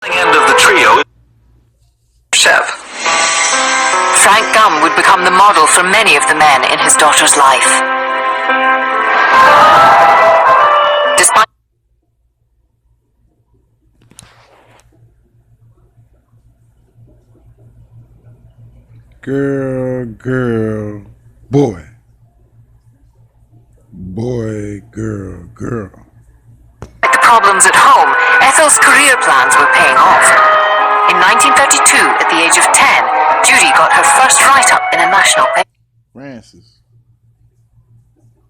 End of the trio. Chef. Frank Gum would become the model for many of the men in his daughter's life. Despite girl, boy. Boy, girl. the problems at home, Ethel's career plans were paying off. In 1932, at the age of 10, Judy got her first write-up in a national paper. Francis.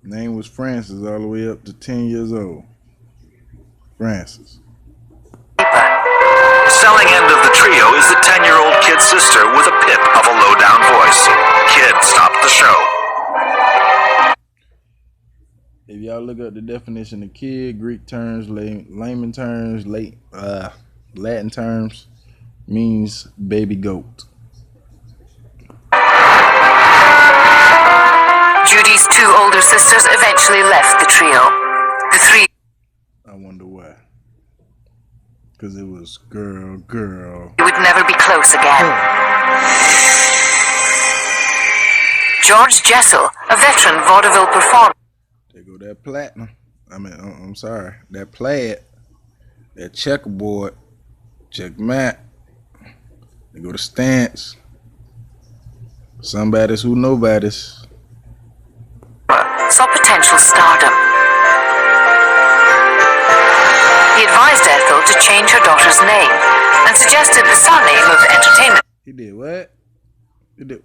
Name was Francis all the way up to 10 years old. Francis. Selling end of the trio is the 10-year-old kid's sister with a pip of a low-down voice. Kid stopped the show. If y'all look up the definition of kid, Greek terms, layman terms, Latin terms, means baby goat. Judy's two older sisters eventually left the trio. The three I wonder why. Because it was girl. would never be close again. George Jessel, a veteran vaudeville performer. There go that platinum. I'm sorry. That plaid. That checkerboard. Checkmate. They go to stance. Somebody's who nobody's. Saw potential stardom. He advised Ethel to change her daughter's name and suggested the surname of entertainment He did what?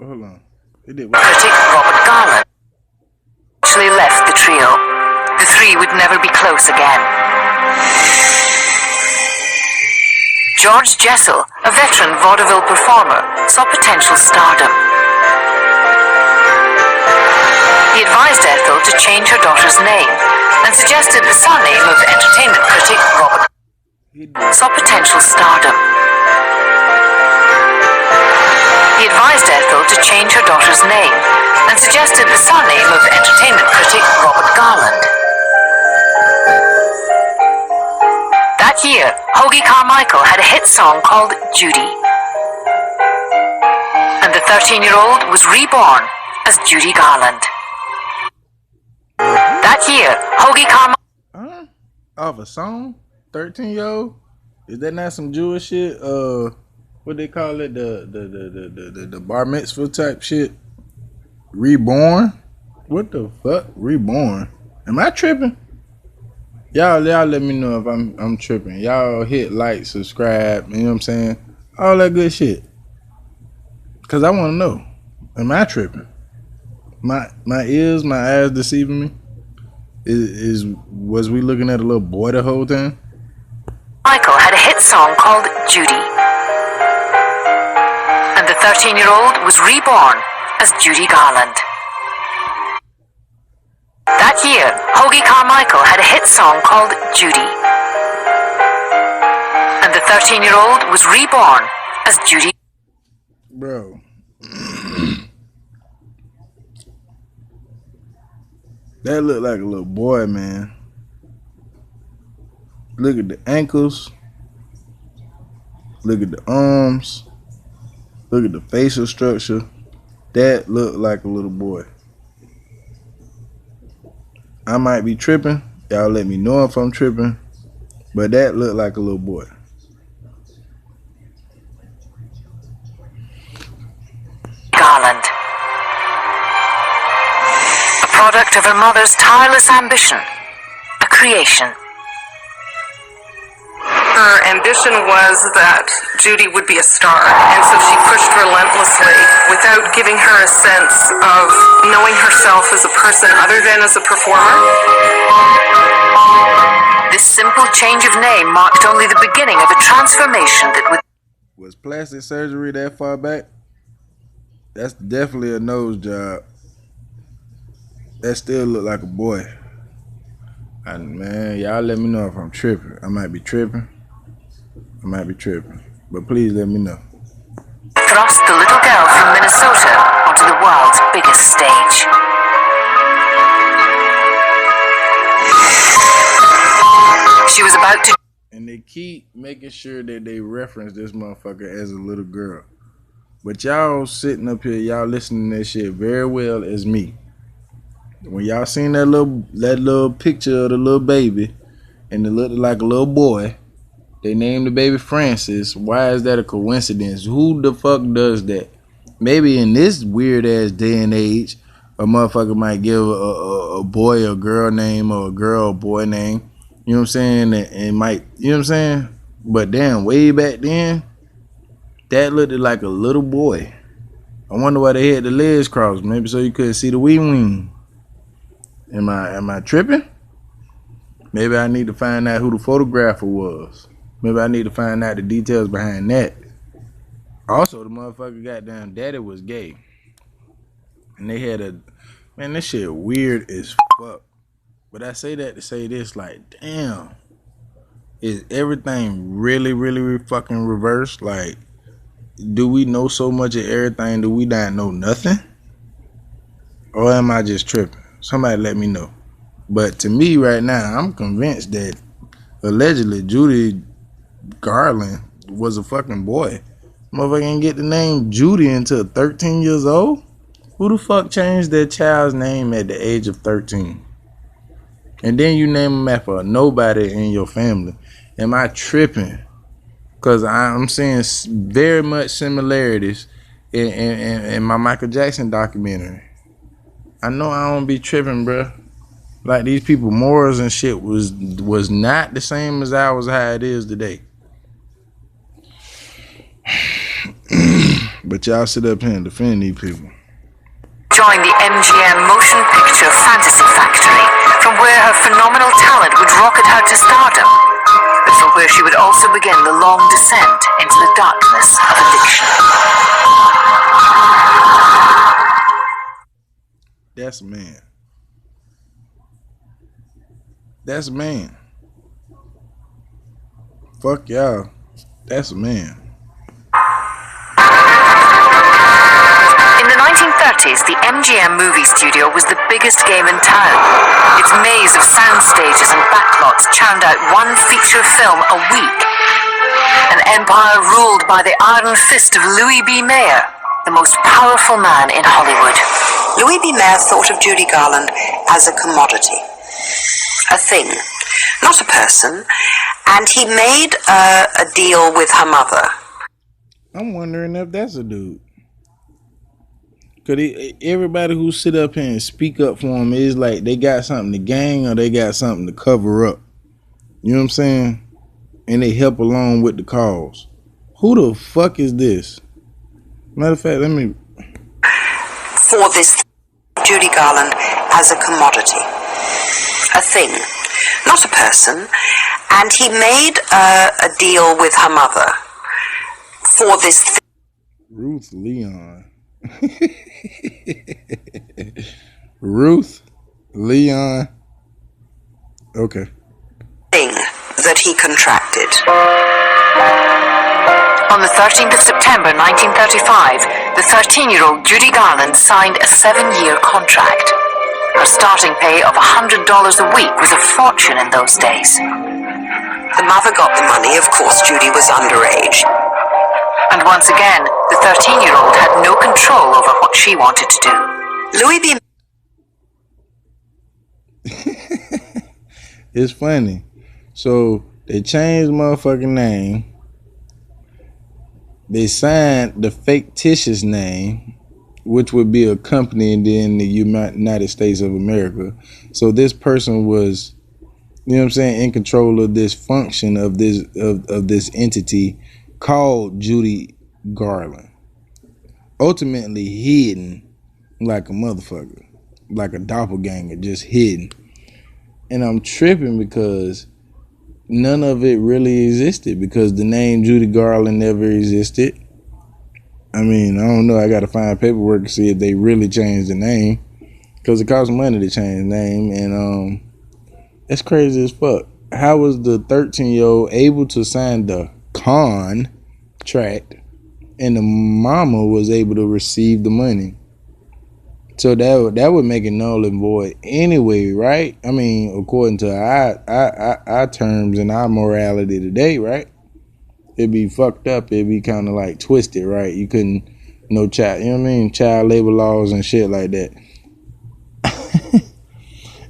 Hold on. He did what? critic Robert Garland. Actually left the trio. The three would never be close again. George Jessel, a veteran vaudeville performer, saw potential stardom. He advised Ethel to change her daughter's name and suggested the surname of entertainment critic Robert saw potential stardom. He advised Ethel to change her daughter's name and suggested the surname of entertainment critic Robert Garland. That year, Hoagie Carmichael had a hit song called Judy. And the 13-year-old was reborn as Judy Garland. That year, Hoagie Carmichael... Off a song? 13-year-old? Is that not some Jewish shit? What they call it? The bar mitzvah type shit? Reborn? What the fuck? Reborn? Am I tripping? Y'all let me know if I'm tripping. Y'all hit like, subscribe, you know what I'm saying? All that good shit. Cause I wanna know. Am I tripping? My ears, my eyes deceiving me? Was we looking at a little boy the whole time? Michael had a hit song called Judy. And the 13-year-old was reborn as Judy Garland. That year, Hoagie Carmichael had a hit song called Judy. And the 13-year-old was reborn as Judy. Bro. That looked like a little boy, man. Look at the ankles. Look at the arms. Look at the facial structure. That looked like a little boy. I might be tripping. Y'all let me know if I'm tripping. But that looked like a little boy. Garland. A product of her mother's tireless ambition. A creation. Her ambition was that Judy would be a star, and so she pushed relentlessly without giving her a sense of knowing herself as a person other than as a performer. This simple change of name marked only the beginning of a transformation that would... Was plastic surgery that far back? That's definitely a nose job. That still look like a boy. And man, y'all let me know if I'm tripping. I might be tripping. But please let me know. Thrust the little girl from Minnesota onto the world's biggest stage. She was about to... And they keep making sure that they reference this motherfucker as a little girl. But y'all sitting up here, y'all listening to that shit very well as me. When y'all seen that little picture of the little baby and it looked like a little boy, they named the baby Francis. Why is that a coincidence? Who the fuck does that? Maybe in this weird ass day and age, a motherfucker might give a boy a girl name or a girl a boy name. You know what I'm saying? And might, you know what I'm saying? But damn, way back then, that looked like a little boy. I wonder why they had the legs crossed. Maybe so you couldn't see the wee wing. Am I tripping? Maybe I need to find out who the photographer was. Maybe I need to find out the details behind that. Also, the motherfucker goddamn daddy was gay. And they had man, this shit weird as fuck. But I say that to say this, like, damn. Is everything really, really fucking reversed? Like, do we know so much of everything? Do we not know nothing? Or am I just tripping? Somebody let me know. But to me right now, I'm convinced that allegedly Judy Garland was a fucking boy. Motherfucker didn't get the name Judy until 13 years old? Who the fuck changed their child's name at the age of 13? And then you name them after nobody in your family. Am I tripping? Because I'm seeing very much similarities in my Michael Jackson documentary. I know I don't be tripping, bruh. Like, these people morals and shit was not the same as ours how it is today. But y'all sit up here and defend these people. Join the MGM Motion Picture Fantasy Factory, from where her phenomenal talent would rocket her to stardom, but from where she would also begin the long descent into the darkness of addiction. That's a man. That's a man. Fuck y'all. That's a man. In the 1930s, the MGM movie studio was the biggest game in town. Its maze of sound stages and backlots churned out one feature film a week. An empire ruled by the iron fist of Louis B. Mayer, the most powerful man in Hollywood. Louis B. Mayer thought of Judy Garland as a commodity, a thing, not a person, and he made a deal with her mother. I'm wondering if that's a dude. Cause everybody who sit up here and speak up for him is like they got something to gain or they got something to cover up. You know what I'm saying? And they help along with the cause. Who the fuck is this? Matter of fact, let me. For this, Judy Garland as a commodity, a thing, not a person, and he made a deal with her mother for this. Ruth Leon. Ruth Leon. Okay. Thing that he contracted. On the 13th of September 1935, the 13-year-old Judy Garland signed a 7-year contract. Her starting pay of $100 a week was a fortune in those days. The mother got the money. Of course, Judy was underage. And once again, the 13-year-old had no control over what she wanted to do. Louis B. It's funny. So they changed the motherfucking name. They signed the fictitious name, which would be a company in the United States of America. So this person was, you know what I'm saying, in control of this function of this entity called Judy Garland. Ultimately hidden like a motherfucker, like a doppelganger, just hidden. And I'm tripping because none of it really existed, because the name Judy Garland never existed. I mean, I don't know. I got to find paperwork to see if they really changed the name, because it costs money to change the name. And it's crazy as fuck. How was the 13-year-old able to sign the contract and the mama was able to receive the money? So that would make it null and void anyway, right? I mean, according to our terms and our morality today, right? It'd be fucked up. It'd be kind of like twisted, right? You couldn't, no child, you know what I mean? Child labor laws and shit like that.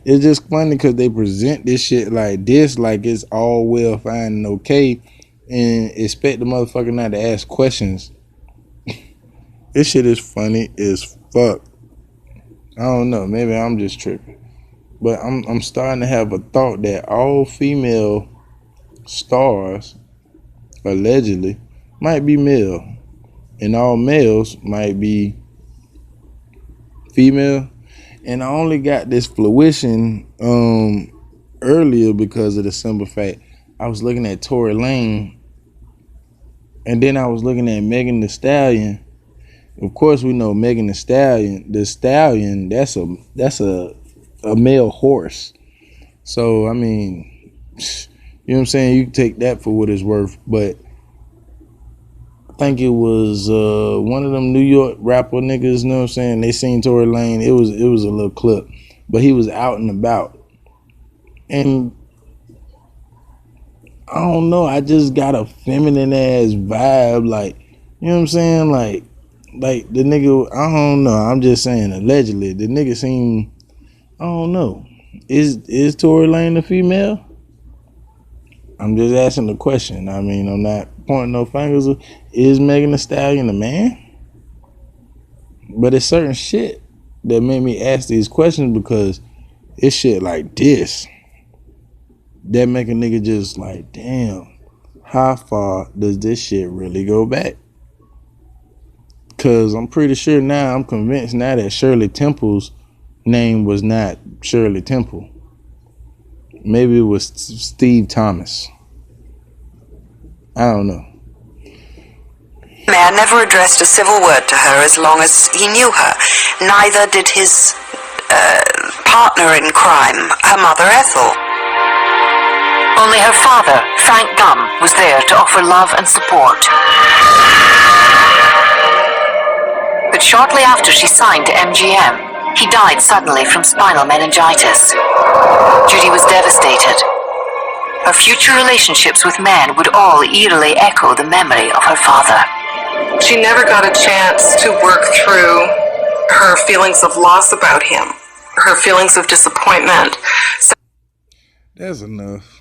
It's just funny because they present this shit like this, like it's all well, fine, and okay, and expect the motherfucker not to ask questions. This shit is funny as fuck. I don't know, maybe I'm just tripping, but I'm starting to have a thought that all female stars allegedly might be male, and all males might be female. And I only got this fruition earlier because of the simple fact I was looking at Tory Lane, and then I was looking at Megan Thee Stallion. Of course, we know Megan Thee Stallion. The stallion, that's a male horse. So I mean, you know what I'm saying? You can take that for what it's worth. But I think it was one of them New York rapper niggas, you know what I'm saying? They seen Tory Lane. It was a little clip. But he was out and about. And I don't know, I just got a feminine ass vibe, like, you know what I'm saying? Like the nigga, I don't know, I'm just saying allegedly. The nigga seemed, I don't know. Is Tory Lane a female? I'm just asking the question. I mean, I'm not pointing no fingers. Is Megan Thee Stallion a man? But it's certain shit that made me ask these questions, because it's shit like this that make a nigga just like, damn, how far does this shit really go back? Because I'm pretty sure now, I'm convinced now that Shirley Temple's name was not Shirley Temple. Maybe it was Steve Thomas. I don't know. Mayor never addressed a civil word to her as long as he knew her. Neither did his partner in crime, her mother Ethel. Only her father, Frank Gum, was there to offer love and support. But shortly after she signed to MGM, he died suddenly from spinal meningitis. Judy was devastated. Her future relationships with men would all eerily echo the memory of her father. She never got a chance to work through her feelings of loss about him, her feelings of disappointment. That's enough.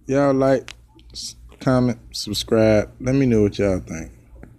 Y'all like, comment, subscribe. Let me know what y'all think.